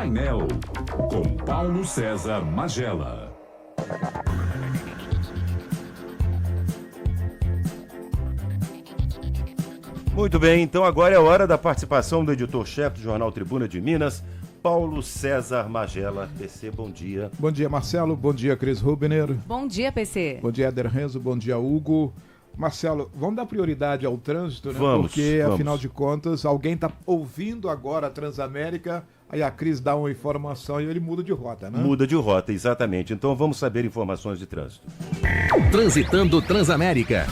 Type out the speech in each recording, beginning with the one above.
Painel, com Paulo César Magela. Muito bem, então agora é a hora da participação do editor-chefe do Jornal Tribuna de Minas, Paulo César Magela. PC, bom dia. Bom dia, Marcelo. Bom dia, Cris Rubner. Bom dia, PC. Bom dia, Éder Renzo. Bom dia, Hugo. Marcelo, vamos dar prioridade ao trânsito, né? Vamos. Porque, afinal de contas, alguém está ouvindo agora a Transamérica, aí a Cris dá uma informação e ele muda de rota, né? Muda de rota, exatamente. Então vamos saber informações de trânsito. Transitando Transamérica.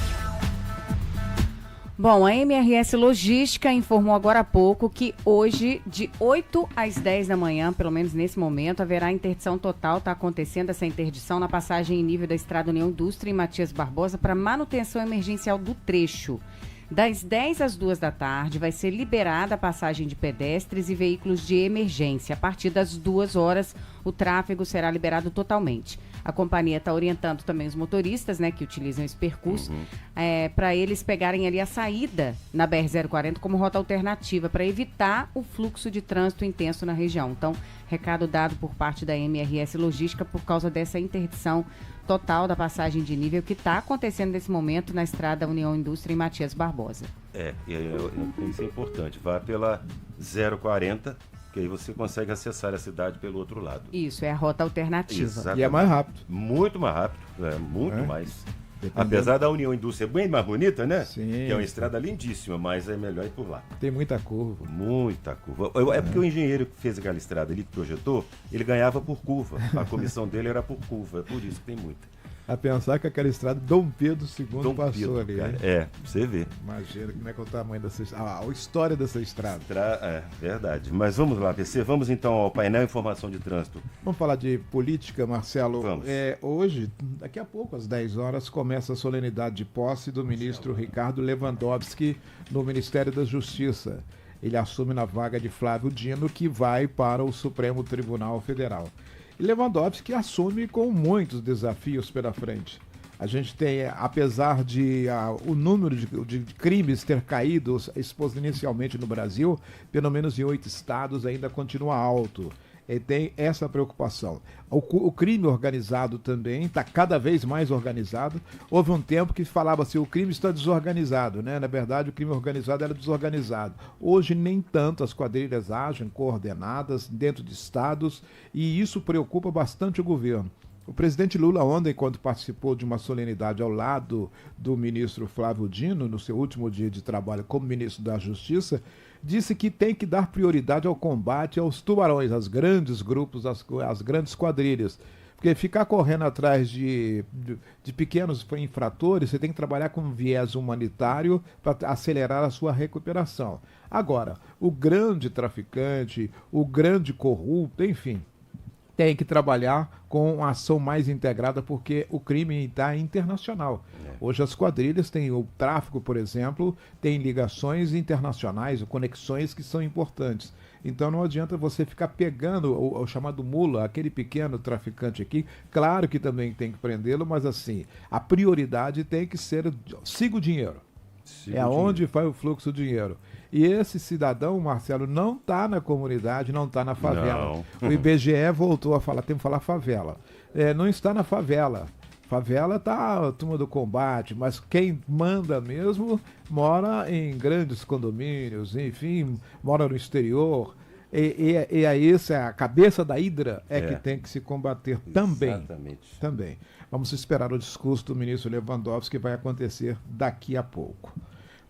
Bom, a MRS Logística informou agora há pouco que hoje, de 8 às 10 da manhã, pelo menos nesse momento, haverá interdição total. Está acontecendo essa interdição na passagem em nível da Estrada União Indústria em Matias Barbosa para manutenção emergencial do trecho. Das 10 às 2 da tarde vai ser liberada a passagem de pedestres e veículos de emergência. A partir das 2 horas, o tráfego será liberado totalmente. A companhia está orientando também os motoristas, né, que utilizam esse percurso, para eles pegarem ali a saída na BR-040 como rota alternativa, para evitar o fluxo de trânsito intenso na região. Então, recado dado por parte da MRS Logística por causa dessa interdição total da passagem de nível que está acontecendo nesse momento na Estrada União Indústria em Matias Barbosa. Isso é importante. Vá pela 040, que aí você consegue acessar a cidade pelo outro lado. Isso, é a rota alternativa. Exatamente. E é mais rápido. Muito mais rápido, muito mais. Dependendo. Apesar da União Indústria bem mais bonita, né? Sim. Que é uma estrada lindíssima, mas é melhor ir por lá. Tem muita curva. Muita curva. É porque o engenheiro que fez aquela estrada, ele que projetou, ele ganhava por curva. A comissão dele era por curva, é por isso que tem muita. A pensar que aquela estrada Dom Pedro II passou Pedro, ali. cara. Hein? Você vê. Imagina como é que é o tamanho dessa estrada. A história dessa estrada. Verdade. Mas vamos lá, PC. Vamos então ao painel Informação de Trânsito. Vamos falar de política, Marcelo. Vamos. Hoje, daqui a pouco, às 10 horas, começa a solenidade de posse do ministro Ricardo Lewandowski no Ministério da Justiça. Ele assume na vaga de Flávio Dino, que vai para o Supremo Tribunal Federal. E Lewandowski assume com muitos desafios pela frente. A gente tem, apesar de o número de crimes ter caído exponencialmente no Brasil, pelo menos em 8 estados ainda continua alto. E tem essa preocupação. O crime organizado também está cada vez mais organizado. Houve um tempo que falava assim, o crime está desorganizado, né? Na verdade, o crime organizado era desorganizado. Hoje, nem tanto, as quadrilhas agem coordenadas dentro de estados e isso preocupa bastante o governo. O presidente Lula ontem, quando participou de uma solenidade ao lado do ministro Flávio Dino, no seu último dia de trabalho como ministro da Justiça, disse que tem que dar prioridade ao combate aos tubarões, aos grandes grupos, às grandes quadrilhas. Porque ficar correndo atrás de pequenos infratores, você tem que trabalhar com viés humanitário para acelerar a sua recuperação. Agora, o grande traficante, o grande corrupto, enfim, tem que trabalhar com uma ação mais integrada, porque o crime está internacional. Hoje as quadrilhas têm o tráfico, por exemplo, tem ligações internacionais, conexões que são importantes. Então não adianta você ficar pegando o chamado mula, aquele pequeno traficante aqui. Claro que também tem que prendê-lo, mas assim, a prioridade tem que ser, siga o dinheiro. É onde vai o fluxo do dinheiro. E esse cidadão, Marcelo, não está na comunidade, não está na favela. Não. O IBGE voltou a falar, temos que falar favela. Não está na favela. Favela está a turma do combate, mas quem manda mesmo mora em grandes condomínios, enfim, mora no exterior. E aí a cabeça da hidra que tem que se combater também. Exatamente. Também. Vamos esperar o discurso do ministro Lewandowski, que vai acontecer daqui a pouco.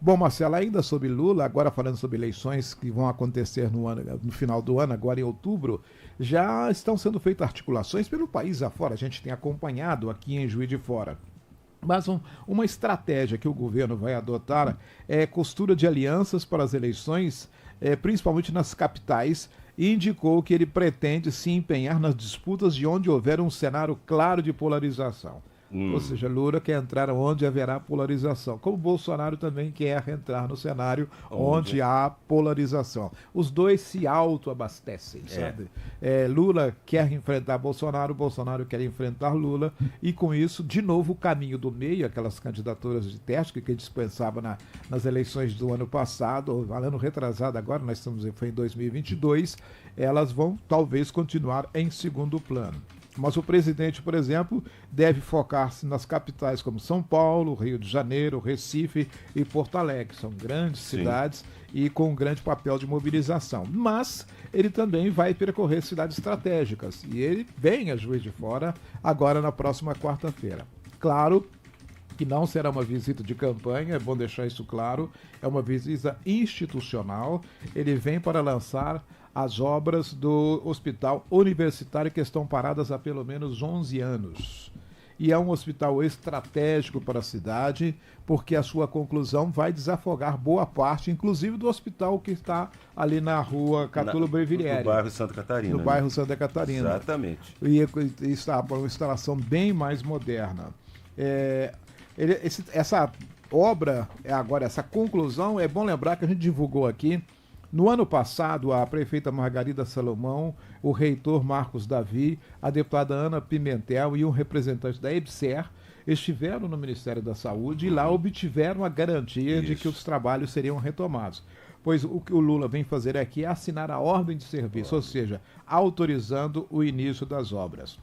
Bom, Marcelo, ainda sobre Lula, agora falando sobre eleições que vão acontecer no final do ano, agora em outubro, já estão sendo feitas articulações pelo país afora. A gente tem acompanhado aqui em Juiz de Fora. Mas uma estratégia que o governo vai adotar é costura de alianças para as eleições, principalmente nas capitais, e indicou que ele pretende se empenhar nas disputas de onde houver um cenário claro de polarização. Ou seja, Lula quer entrar onde haverá polarização. Como Bolsonaro também quer entrar no cenário onde há polarização. Os dois se autoabastecem, sabe? Lula quer enfrentar Bolsonaro, Bolsonaro quer enfrentar Lula, e com isso, de novo, o caminho do meio, aquelas candidaturas de teste que a gente pensava nas eleições do ano passado, ou ano retrasado agora, foi em 2022, elas vão talvez continuar em segundo plano. Mas o presidente, por exemplo, deve focar-se nas capitais como São Paulo, Rio de Janeiro, Recife e Porto Alegre. São grandes cidades e com um grande papel de mobilização. Mas ele também vai percorrer cidades estratégicas. E ele vem a Juiz de Fora agora na próxima quarta-feira. Claro que não será uma visita de campanha, é bom deixar isso claro, é uma visita institucional. Ele vem para lançar as obras do Hospital Universitário que estão paradas há pelo menos 11 anos. E é um hospital estratégico para a cidade, porque a sua conclusão vai desafogar boa parte, inclusive do hospital que está ali na rua Catulo Breviglieri. No bairro Santa Catarina. No bairro Santa Catarina. Exatamente. E está para uma instalação bem mais moderna. Essa obra, essa conclusão, é bom lembrar que a gente divulgou aqui. No ano passado, a prefeita Margarida Salomão, o reitor Marcos Davi, a deputada Ana Pimentel e um representante da EBSER estiveram no Ministério da Saúde e lá obtiveram a garantia de que os trabalhos seriam retomados. Pois o que o Lula vem fazer aqui é assinar a ordem de serviço, ou seja, autorizando o início das obras.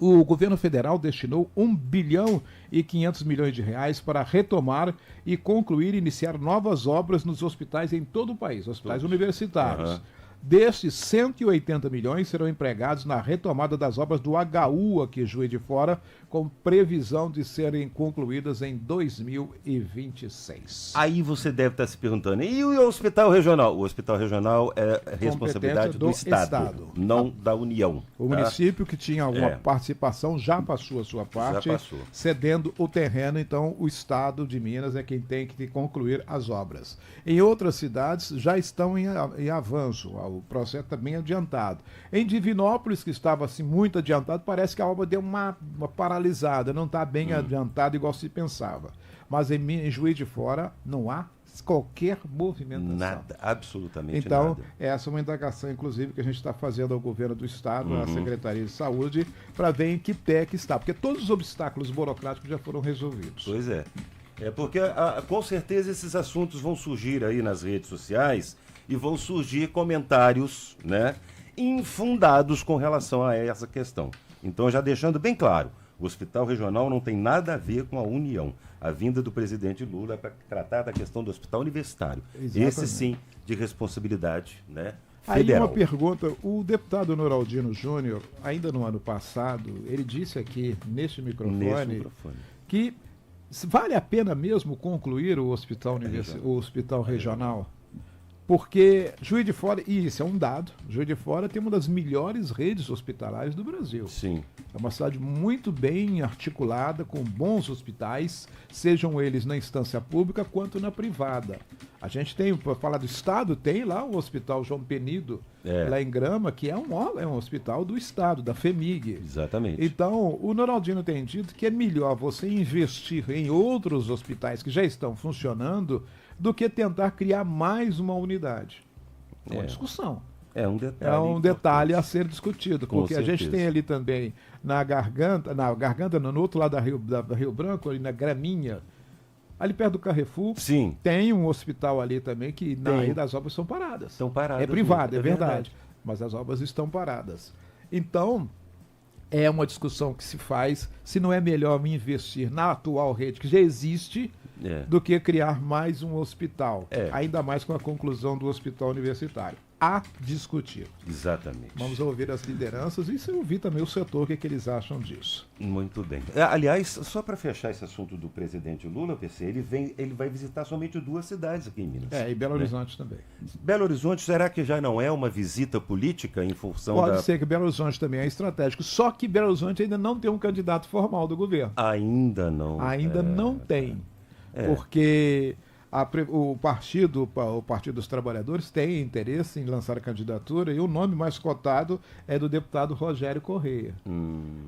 O governo federal destinou 1 bilhão e 500 milhões de reais para retomar e concluir e iniciar novas obras nos hospitais em todo o país, hospitais universitários. Destes, 180 milhões serão empregados na retomada das obras do HU aqui em Juiz de Fora, com previsão de serem concluídas em 2026. Aí você deve estar se perguntando, e o hospital regional? O hospital regional é responsabilidade do Estado, não da União. O município que tinha alguma participação já passou a sua parte, cedendo o terreno, então o Estado de Minas é quem tem que concluir as obras. Em outras cidades já estão em avanço, o processo está bem adiantado. Em Divinópolis, que estava assim, muito adiantado, parece que a obra deu uma paralisada, não está bem adiantada igual se pensava. Mas em Juiz de Fora não há qualquer movimentação. Nada, absolutamente então, nada. Essa é uma indagação, inclusive, que a gente está fazendo ao governo do Estado, à Secretaria de Saúde, para ver em que pé que está. Porque todos os obstáculos burocráticos já foram resolvidos. Pois é. Porque com certeza esses assuntos vão surgir aí nas redes sociais e vão surgir comentários, né, infundados com relação a essa questão. Então, já deixando bem claro, o Hospital Regional não tem nada a ver com a União. A vinda do presidente Lula é para tratar da questão do Hospital Universitário. Exatamente. Esse sim, de responsabilidade, né, federal. Aí uma pergunta, o deputado Noraldino Júnior, ainda no ano passado, ele disse aqui neste microfone que vale a pena mesmo concluir o Hospital Regional? Porque Juiz de Fora, e isso é um dado, Juiz de Fora tem uma das melhores redes hospitalares do Brasil. Sim. É uma cidade muito bem articulada, com bons hospitais, sejam eles na instância pública quanto na privada. A gente tem, para falar do Estado, tem lá o Hospital João Penido, lá em Grama, que é um hospital do Estado, da FEMIG. Exatamente. Então, o Noraldino tem dito que é melhor você investir em outros hospitais que já estão funcionando do que tentar criar mais uma unidade. É uma discussão. É um detalhe a ser discutido, porque a gente tem ali também no outro lado da Rio Branco, ali na Graminha, ali perto do Carrefour, tem um hospital ali também que na maioria das obras são paradas. Estão paradas. É privado, é verdade, mas as obras estão paradas. Então, é uma discussão que se faz se não é melhor investir na atual rede que já existe do que criar mais um hospital, ainda mais com a conclusão do hospital universitário. A discutir. Exatamente. Vamos ouvir as lideranças e ouvir também o setor, o que eles acham disso. Muito bem. Aliás, só para fechar esse assunto do presidente Lula, PC, ele vai visitar somente 2 cidades aqui em Minas. E Belo Horizonte também. Belo Horizonte, será que já não é uma visita política em função Pode ser que Belo Horizonte também é estratégico, só que Belo Horizonte ainda não tem um candidato formal do governo. Ainda não. Ainda não tem. Porque o Partido dos Trabalhadores tem interesse em lançar a candidatura e o nome mais cotado é do deputado Rogério Correia.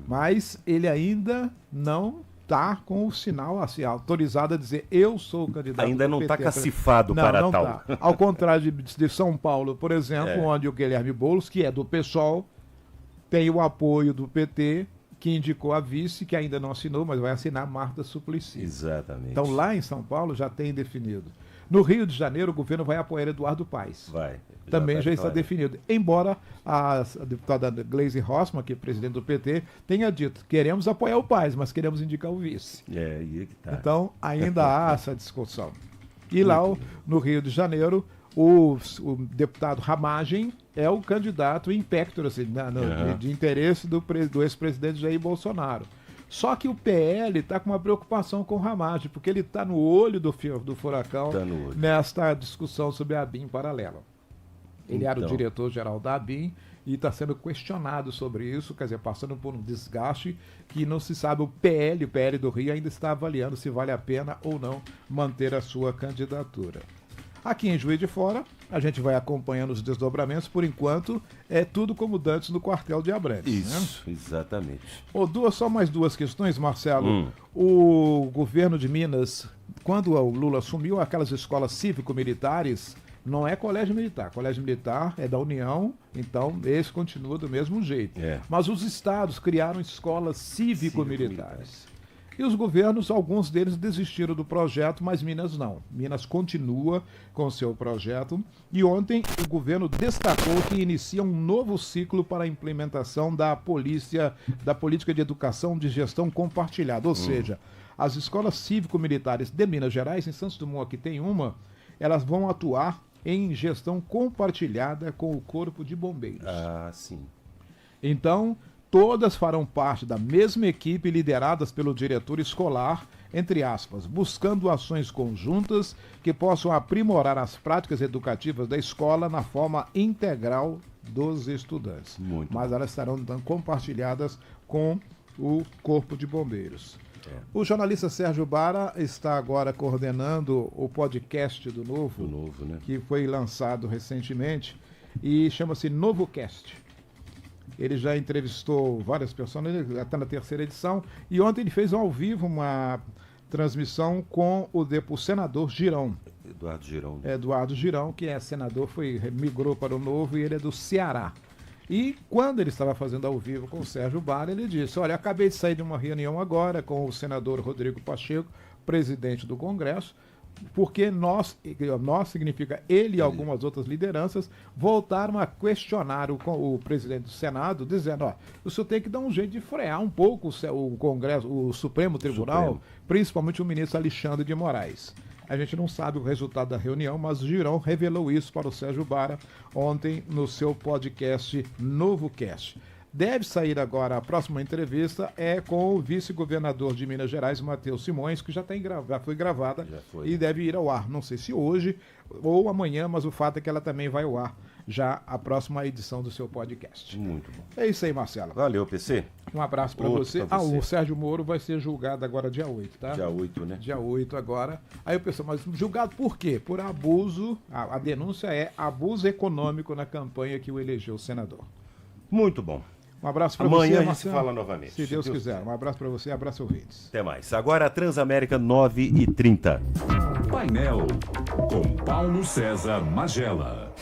Mas ele ainda não está com o sinal assim, autorizado a dizer eu sou o candidato. Ainda do não está PT. cacifado Não, para não tal. tá. Ao contrário de São Paulo, por exemplo, onde o Guilherme Boulos, que é do PSOL, tem o apoio do PT, que indicou a vice, que ainda não assinou, mas vai assinar, Marta Suplicy. Exatamente. Então lá em São Paulo já tem definido. No Rio de Janeiro, o governo vai apoiar Eduardo Paes. Vai. Também tá já está claro. definido. Embora a deputada Gleisi Hoffmann, que é presidente do PT, tenha dito, queremos apoiar o Paes, mas queremos indicar o vice. Aí que tá. Então, ainda há essa discussão. E lá no Rio de Janeiro, o deputado Ramagem é o candidato in pectore, assim, de interesse do ex-presidente Jair Bolsonaro. Só que o PL está com uma preocupação com o Ramagem, porque ele está no olho do furacão nesta discussão sobre a ABIN paralela. Ele era o diretor-geral da ABIN e está sendo questionado sobre isso, quer dizer, passando por um desgaste que não se sabe. O PL do Rio ainda está avaliando se vale a pena ou não manter a sua candidatura. Aqui em Juiz de Fora, a gente vai acompanhando os desdobramentos. Por enquanto, é tudo como dantes no quartel de Abrantes. Isso, exatamente. Só mais duas questões, Marcelo. O governo de Minas, quando o Lula assumiu aquelas escolas cívico-militares, não é colégio militar. Colégio militar é da União, então esse continua do mesmo jeito. Mas os estados criaram escolas cívico-militares. E os governos, alguns deles desistiram do projeto, mas Minas não. Minas continua com seu projeto. E ontem o governo destacou que inicia um novo ciclo para a implementação da política de educação de gestão compartilhada. Ou seja, as escolas cívico-militares de Minas Gerais, em Santos Dumont aqui tem uma, elas vão atuar em gestão compartilhada com o Corpo de Bombeiros. Ah, sim. Então, todas farão parte da mesma equipe lideradas pelo diretor escolar, entre aspas, buscando ações conjuntas que possam aprimorar as práticas educativas da escola na forma integral dos estudantes. Mas elas estarão então compartilhadas com o Corpo de Bombeiros. O jornalista Sérgio Bara está agora coordenando o podcast do Novo, né? Que foi lançado recentemente e chama-se NovoCast. Ele já entrevistou várias pessoas, ele já está na 3ª edição, e ontem ele fez ao vivo uma transmissão com o senador Girão. Eduardo Girão, que é senador, migrou para o Novo e ele é do Ceará. E quando ele estava fazendo ao vivo com o Sérgio Bara, ele disse, olha, acabei de sair de uma reunião agora com o senador Rodrigo Pacheco, presidente do Congresso, porque nós significa ele e algumas outras lideranças, voltaram a questionar o presidente do Senado, dizendo, ó, o senhor tem que dar um jeito de frear um pouco o Congresso, o Supremo Tribunal, principalmente o ministro Alexandre de Moraes. A gente não sabe o resultado da reunião, mas o Girão revelou isso para o Sérgio Bara ontem no seu podcast NovoCast. Deve sair agora, a próxima entrevista é com o vice-governador de Minas Gerais, Matheus Simões, que já foi gravada e deve ir ao ar. Não sei se hoje ou amanhã, mas o fato é que ela também vai ao ar já a próxima edição do seu podcast. Muito bom. É isso aí, Marcelo. Valeu, PC. Um abraço para você. O Sérgio Moro vai ser julgado agora dia 8, tá? Dia 8, né? Dia 8 agora. Aí o pessoal, mas julgado por quê? Por abuso, a denúncia é abuso econômico na campanha que o elegeu senador. Muito bom. Um abraço para você, Amanhã a gente Marcelo. se fala novamente. Se Deus quiser. Um abraço para você, abraço ouvintes. Até mais. Agora a Transamérica 9h30. Painel com Paulo César Magela.